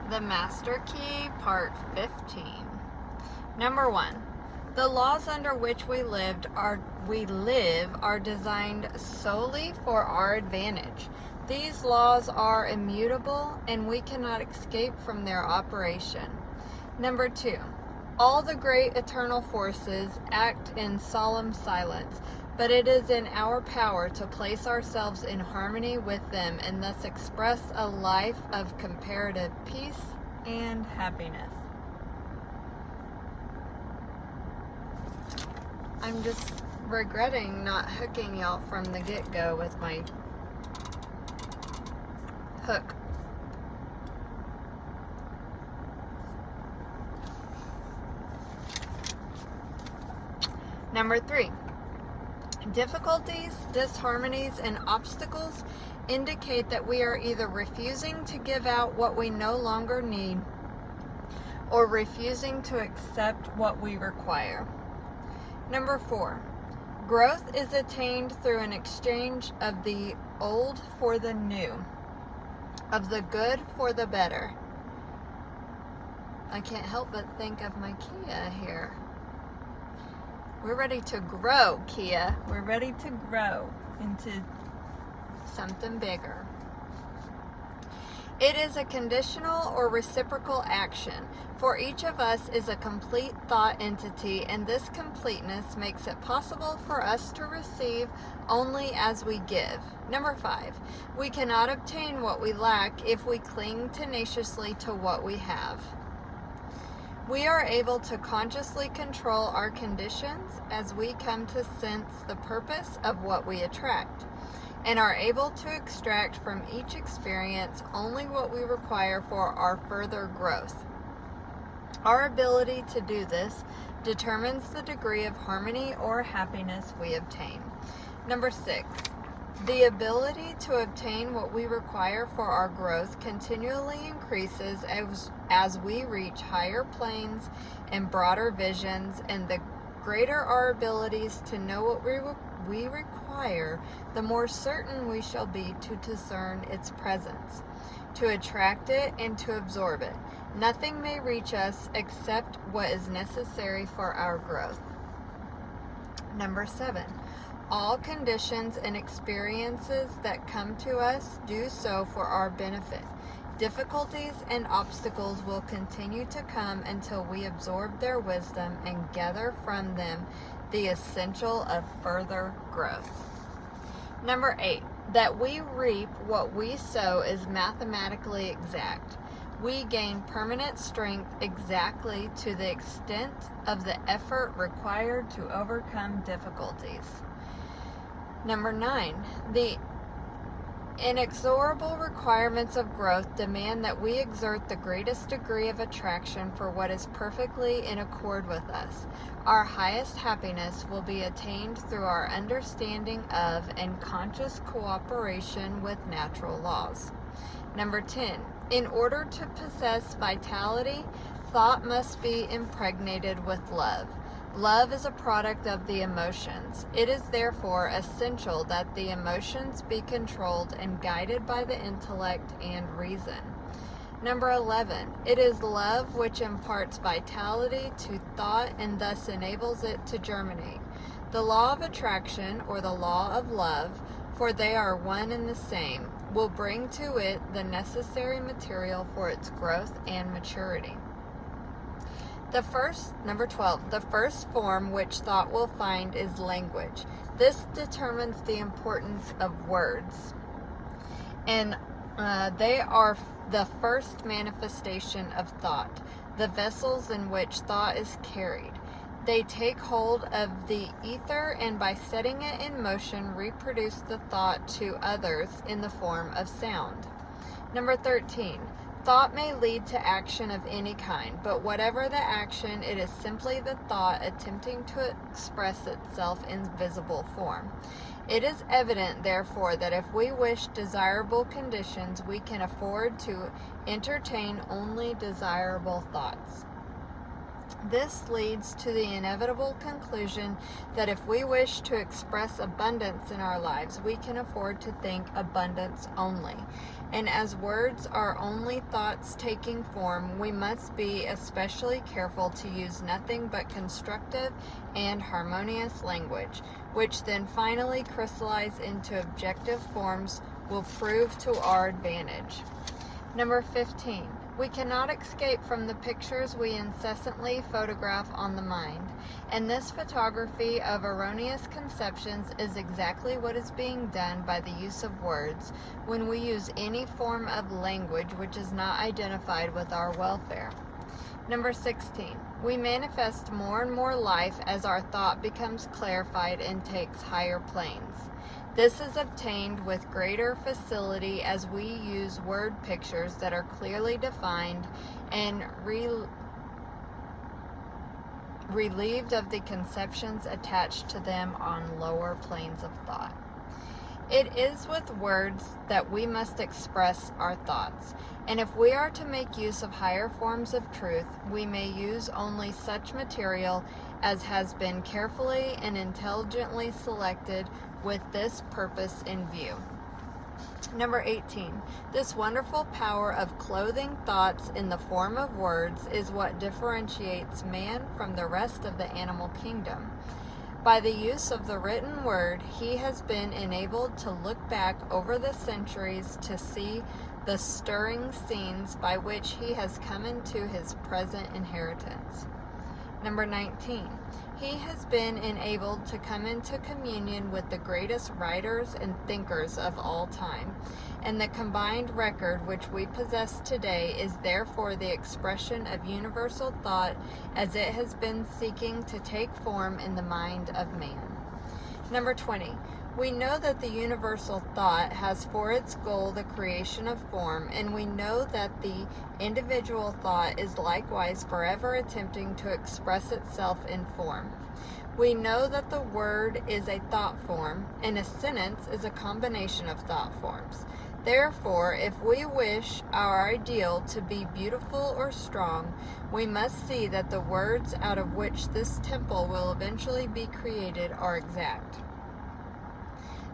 The Master Key, Part 15. Number 1. The laws under which we live are designed solely for our advantage. These laws are immutable, and we cannot escape from their operation. Number 2. All the great eternal forces act in solemn silence, but it is in our power to place ourselves in harmony with them and thus express a life of comparative peace and happiness. I'm just regretting not hooking y'all from the get-go with my hook. Number 3. Difficulties, disharmonies, and obstacles indicate that we are either refusing to give out what we no longer need or refusing to accept what we require. Number 4. Growth is attained through an exchange of the old for the new, of the good for the better. I can't help but think of my Kia here. We're ready to grow, Kia. We're ready to grow into something bigger. It is a conditional or reciprocal action. For each of us is a complete thought entity, and this completeness makes it possible for us to receive only as we give. Number 5. We cannot obtain what we lack if we cling tenaciously to what we have. We are able to consciously control our conditions as we come to sense the purpose of what we attract, and are able to extract from each experience only what we require for our further growth. Our ability to do this determines the degree of harmony or happiness we obtain. Number 6. The ability to obtain what we require for our growth continually increases as we reach higher planes and broader visions, and the greater our abilities to know what we require, the more certain we shall be to discern its presence, to attract it, and to absorb it. Nothing may reach us except what is necessary for our growth. Number 7. All conditions and experiences that come to us do so for our benefit. Difficulties and obstacles will continue to come until we absorb their wisdom and gather from them the essential of further growth. Number 8. That we reap what we sow is mathematically exact. We gain permanent strength exactly to the extent of the effort required to overcome difficulties. Number 9. The inexorable requirements of growth demand that we exert the greatest degree of attraction for what is perfectly in accord with us. Our highest happiness will be attained through our understanding of and conscious cooperation with natural laws. Number 10. In order to possess vitality, thought must be impregnated with love. Love is a product of the emotions. It is therefore essential that the emotions be controlled and guided by the intellect and reason. Number 11. It is love which imparts vitality to thought and thus enables it to germinate. The law of attraction, or the law of love, for they are one and the same, will bring to it the material for its growth and maturity. Number 12, the first form which thought will find is language. This determines the importance of words, and they are the first manifestation of thought, the vessels in which thought is carried. They take hold of the ether, and by setting it in motion, reproduce the thought to others in the form of sound. Number 13. Thought may lead to action of any kind, but whatever the action, it is simply the thought attempting to express itself in visible form. It is evident, therefore, that if we wish desirable conditions, we can afford to entertain only desirable thoughts. This leads to the inevitable conclusion that if we wish to express abundance in our lives, we can afford to think abundance only. And as words are only thoughts taking form, we must be especially careful to use nothing but constructive and harmonious language, which then finally crystallize into objective forms will prove to our advantage. Number 15. We cannot escape from the pictures we incessantly photograph on the mind, and this photography of erroneous conceptions is exactly what is being done by the use of words when we use any form of language which is not identified with our welfare. Number 16. We manifest more and more life as our thought becomes clarified and takes higher planes. This is obtained with greater facility as we use word pictures that are clearly defined and relieved of the conceptions attached to them on lower planes of thought. It is with words that we must express our thoughts, and if we are to make use of higher forms of truth, we may use only such material as has been carefully and intelligently selected with this purpose in view. Number 18. This wonderful power of clothing thoughts in the form of words is what differentiates man from the rest of the animal kingdom. By the use of the written word, he has been enabled to look back over the centuries to see the stirring scenes by which he has come into his present inheritance. Number 19. He has been enabled to come into communion with the greatest writers and thinkers of all time, and the combined record which we possess today is therefore the expression of universal thought as it has been seeking to take form in the mind of man. Number 20. We know that the universal thought has for its goal the creation of form, and we know that the individual thought is likewise forever attempting to express itself in form. We know that the word is a thought form, and a sentence is a combination of thought forms. Therefore, if we wish our ideal to be beautiful or strong, we must see that the words out of which this temple will eventually be created are exact,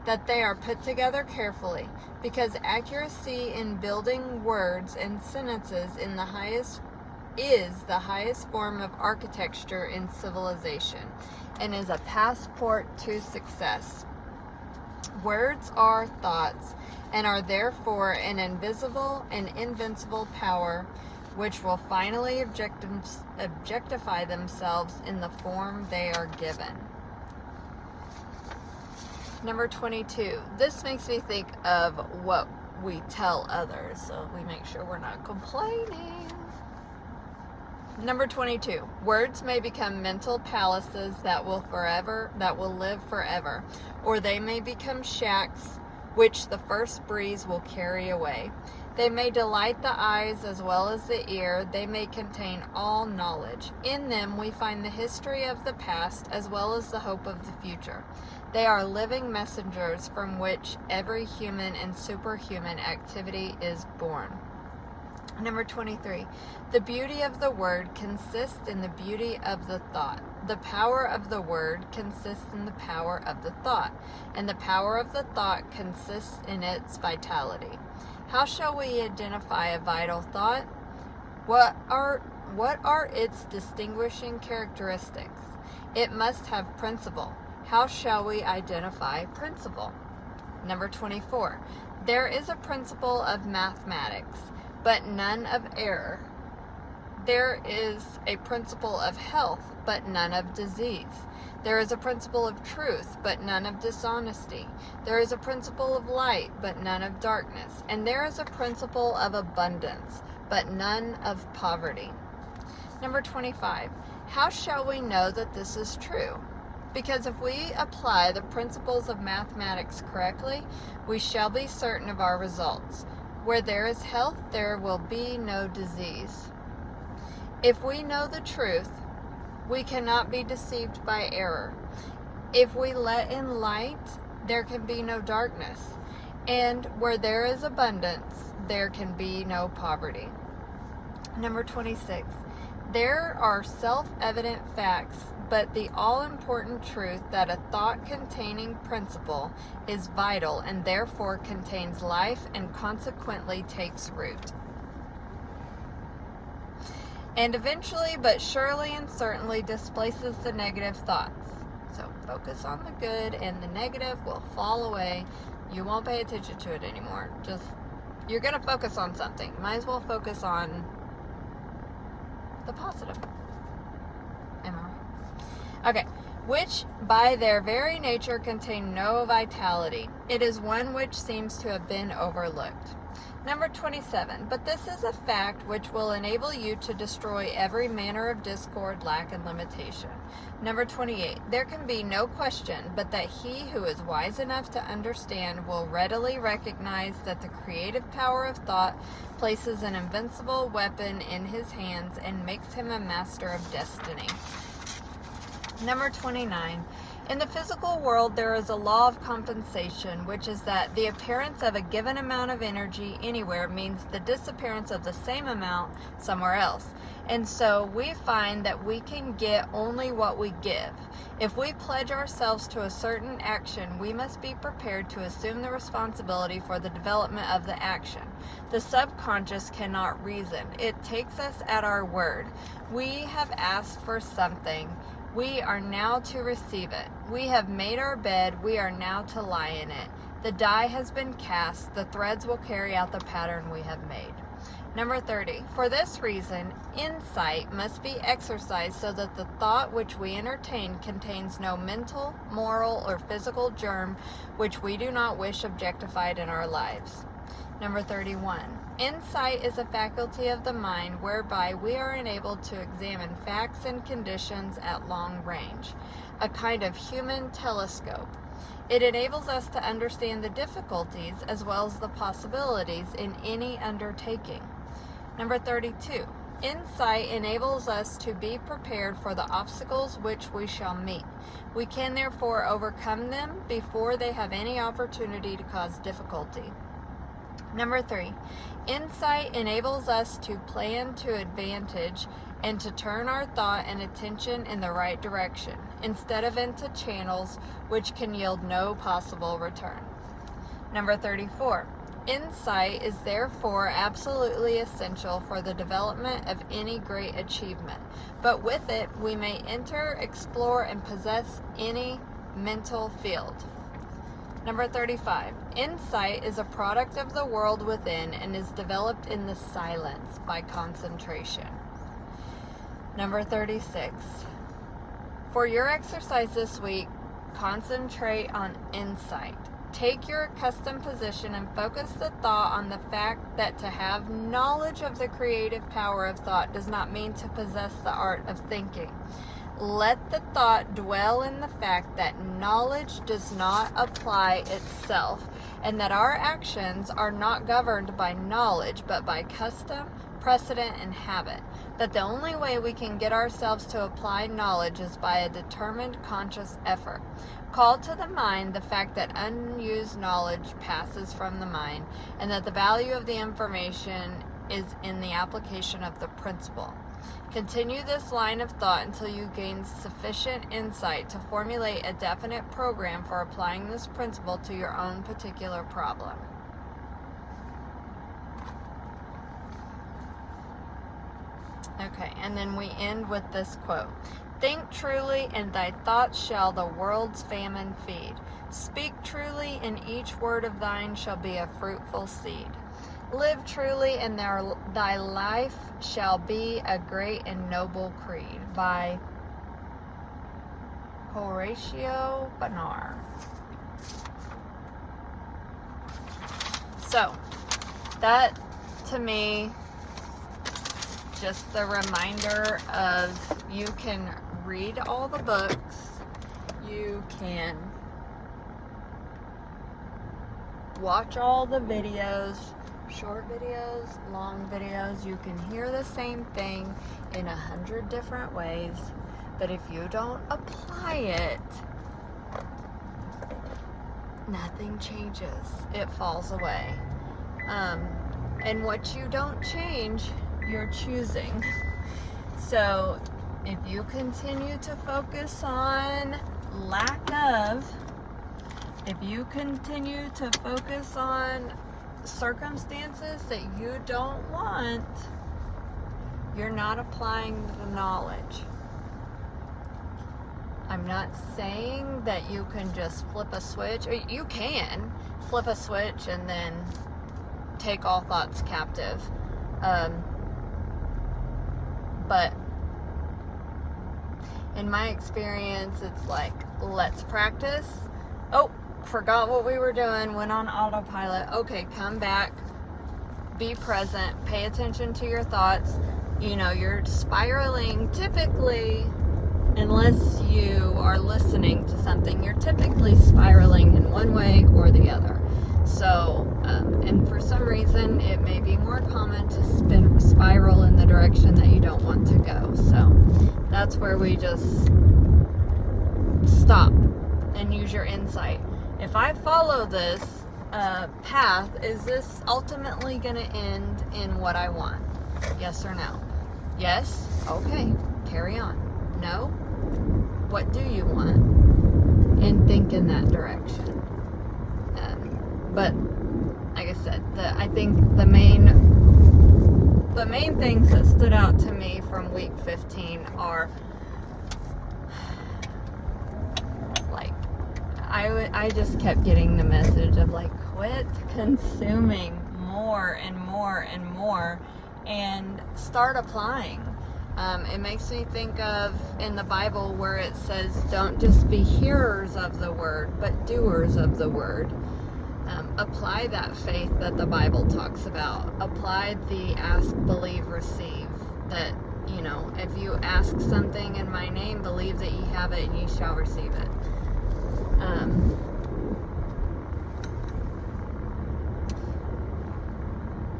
that they are put together carefully, because accuracy in building words and sentences is the highest form of architecture in civilization, and is a passport to success. Words are thoughts, and are therefore an invisible and invincible power which will finally objectify themselves in the form they are given. Number 22. This makes me think of what we tell others, so we make sure we're not complaining. Number 22. Words may become mental palaces that will live forever, or they may become shacks which the first breeze will carry away. They may delight the eyes as well as the ear. They may contain all knowledge. In them we find the history of the past as well as the hope of the future. They are living messengers from which every human and superhuman activity is born. Number 23. The beauty of the word consists in the beauty of the thought. The power of the word consists in the power of the thought, and the power of the thought consists in its vitality. How shall we identify a vital thought? What are its distinguishing characteristics? It must have principle. How shall we identify principle? Number 24. There is a principle of mathematics, but none of error. There is a principle of health, but none of disease. There is a principle of truth, but none of dishonesty. There is a principle of light, but none of darkness. And there is a principle of abundance, but none of poverty. Number 25. How shall we know that this is true? Because if we apply the principles of mathematics correctly, we shall be certain of our results. Where there is health, there will be no disease. If we know the truth, we cannot be deceived by error. If we let in light, there can be no darkness. And where there is abundance, there can be no poverty. Number 26. There are self-evident facts, but the all-important truth that a thought-containing principle is vital and therefore contains life and consequently takes root. And eventually, but surely and certainly, displaces the negative thoughts. So focus on the good and the negative will fall away. You won't pay attention to it anymore. You're going to focus on something. Might as well focus on the positive. Am I right? Okay. Which by their very nature contain no vitality. It is one which seems to have been overlooked. Number 27. But this is a fact which will enable you to destroy every manner of discord, lack, and limitation. Number 28. There can be no question but that he who is wise enough to understand will readily recognize that the creative power of thought places an invincible weapon in his hands and makes him a master of destiny. Number 29. In the physical world, there is a law of compensation, which is that the appearance of a given amount of energy anywhere means the disappearance of the same amount somewhere else. And so we find that we can get only what we give. If we pledge ourselves to a certain action, we must be prepared to assume the responsibility for the development of the action. The subconscious cannot reason. It takes us at our word. We have asked for something. We are now to receive it. We have made our bed. We are now to lie in it. The die has been cast. The threads will carry out the pattern we have made. Number 30. For this reason, insight must be exercised so that the thought which we entertain contains no mental, moral, or physical germ which we do not wish objectified in our lives. Number 31. Insight is a faculty of the mind whereby we are enabled to examine facts and conditions at long range, a kind of human telescope. It enables us to understand the difficulties as well as the possibilities in any undertaking. Number 32. Insight enables us to be prepared for the obstacles which we shall meet. We can therefore overcome them before they have any opportunity to cause difficulty. Number 3. Insight enables us to plan to advantage and to turn our thought and attention in the right direction, instead of into channels which can yield no possible return. Number 34. Insight is therefore absolutely essential for the development of any great achievement, but with it we may enter, explore, and possess any mental field. Number 35. Insight is a product of the world within and is developed in the silence by concentration. Number 36. For your exercise this week, concentrate on insight. Take your accustomed position and focus the thought on the fact that to have knowledge of the creative power of thought does not mean to possess the art of thinking. Let the thought dwell in the fact that knowledge does not apply itself, and that our actions are not governed by knowledge, but by custom, precedent, and habit. That the only way we can get ourselves to apply knowledge is by a determined conscious effort. Call to the mind the fact that unused knowledge passes from the mind, and that the value of the information is in the application of the principle. Continue this line of thought until you gain sufficient insight to formulate a definite program for applying this principle to your own particular problem. Okay, and then we end with this quote. Think truly, and thy thoughts shall the world's famine feed. Speak truly, and each word of thine shall be a fruitful seed. Live truly, and thy life shall be a great and noble creed. By Horatio Bonar. So, that to me, just the reminder of you can read all the books, you can watch all the videos, short videos, long videos, you can hear the same thing in 100 different ways, but if you don't apply it, nothing changes. It falls away. And what you don't change, you're choosing. So if you continue to focus on lack of, if you continue to focus on circumstances that you don't want, you're not applying the knowledge. I'm not saying that you can just flip a switch, or you can flip a switch and then take all thoughts captive. But in my experience, it's like, let's practice. Oh, forgot what we were doing, went on autopilot. Okay, come back, be present, pay attention to your thoughts. You know, you're spiraling typically, unless you are listening to something, you're typically spiraling in one way or the other. So, and for some reason, it may be more common to spiral in the direction that you don't want to go. So, that's where we just stop and use your insight. If I follow this path, is this ultimately going to end in what I want? Yes or no? Yes? Okay, carry on. No? What do you want? And think in that direction. But like I said, I think the main things that stood out to me from week 15 are like, I just kept getting the message of like, quit consuming more and more and more and start applying. It makes me think of in the Bible where it says, don't just be hearers of the word, but doers of the word. Apply that faith that the Bible talks about. Apply the ask, believe, receive. That, you know, if you ask something in my name, believe that ye have it and ye shall receive it.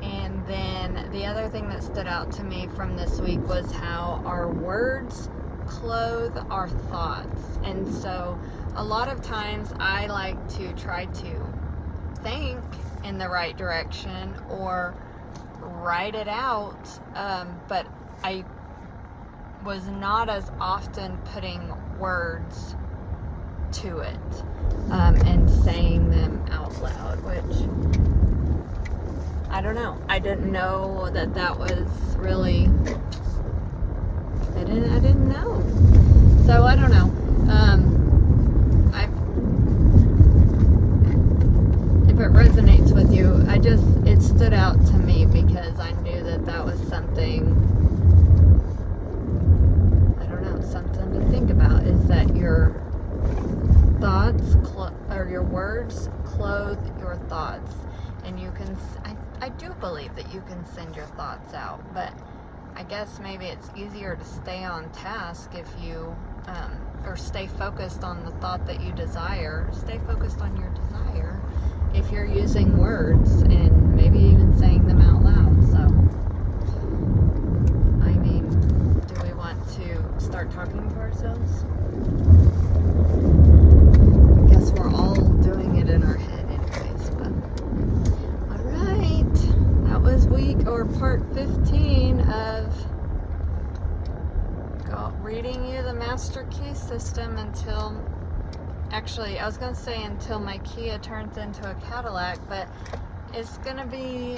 And then the other thing that stood out to me from this week was how our words clothe our thoughts. And so a lot of times I like to try to think in the right direction or write it out, but I was not as often putting words to it and saying them out loud, which I don't know. I didn't know that was really, I didn't know. So I don't know. If it resonates with you, it stood out to me because I knew that was something, I don't know, something to think about, is that your thoughts, or your words clothe your thoughts. And you can, I do believe that you can send your thoughts out, but I guess maybe it's easier to stay on task if you, or stay focused on the thought that you desire. Stay focused on your desire if you're using words and maybe even saying them out loud. So, I mean, do we want to start talking to ourselves? I guess we're all doing it in our head anyways, but alright, that was part 15 of reading you the Master Key System until, actually, I was going to say until my Kia turns into a Cadillac, but it's going to be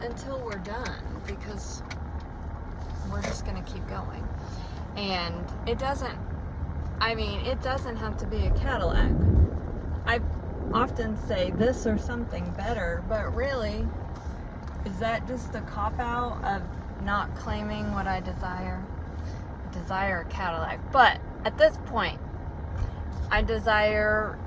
until we're done, because we're just going to keep going. And it doesn't have to be a Cadillac. I often say this or something better, but really, is that just a cop-out of not claiming what I desire? I desire a Cadillac. But at this point, I desire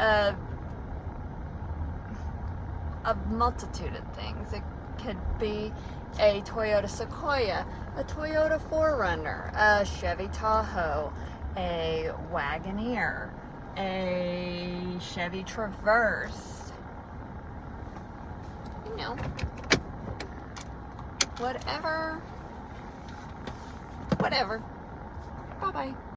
a multitude of things. It could be a Toyota Sequoia, a Toyota 4Runner, a Chevy Tahoe, a Wagoneer, a Chevy Traverse. You know, whatever. Bye-bye.